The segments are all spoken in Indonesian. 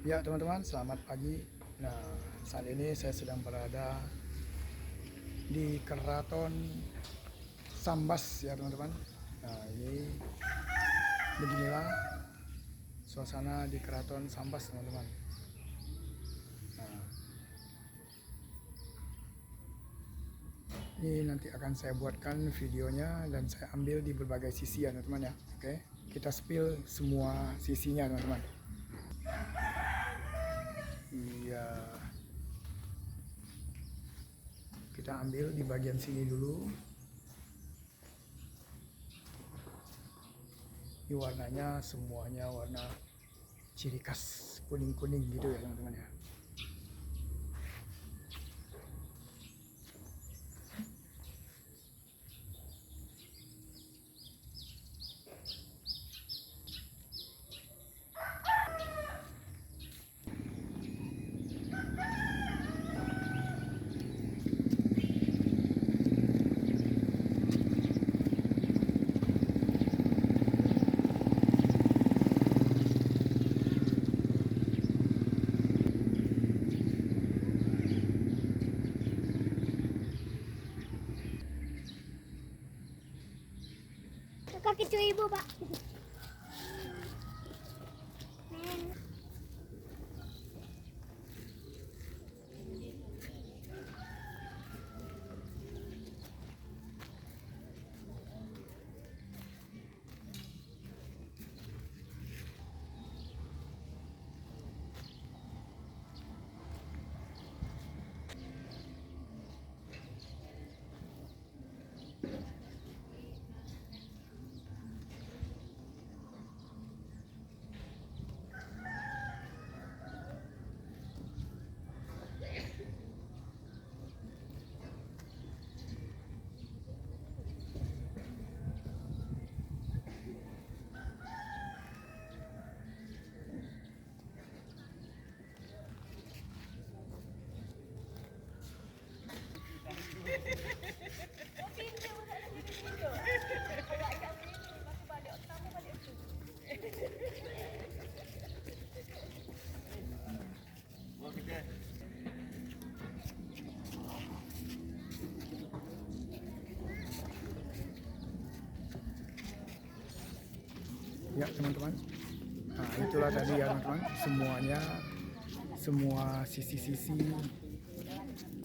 Ya teman-teman, selamat pagi. Nah, saat ini saya sedang berada di Keraton Sambas ya teman-teman. Nah, ini beginilah suasana di Keraton Sambas teman-teman. Nah, ini nanti akan saya buatkan videonya dan saya ambil di berbagai sisi ya teman-teman ya. Oke, kita spill semua sisinya teman-teman. Iya, kita ambil di bagian sini dulu. Ini warnanya semuanya warna ciri khas kuning-kuning gitu ya teman-teman ya. Kaki cuy ibu pak. Ya teman-teman, nah itulah tadi ya teman-teman, semuanya, semua sisi-sisi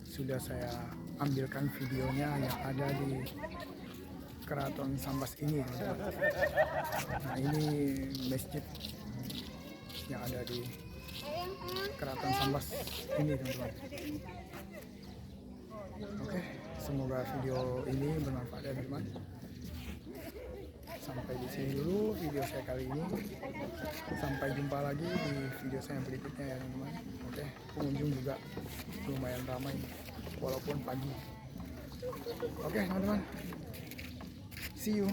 sudah saya ambilkan videonya yang ada di Keraton Sambas ini teman-teman. Nah ini masjid yang ada di Keraton Sambas ini teman-teman. Oke, semoga video ini bermanfaat ya teman-teman. Sampai di sini dulu video saya kali ini. Sampai jumpa lagi di video saya yang berikutnya ya teman-teman. Oke, pengunjung juga lumayan ramai walaupun pagi. Oke teman-teman, see you.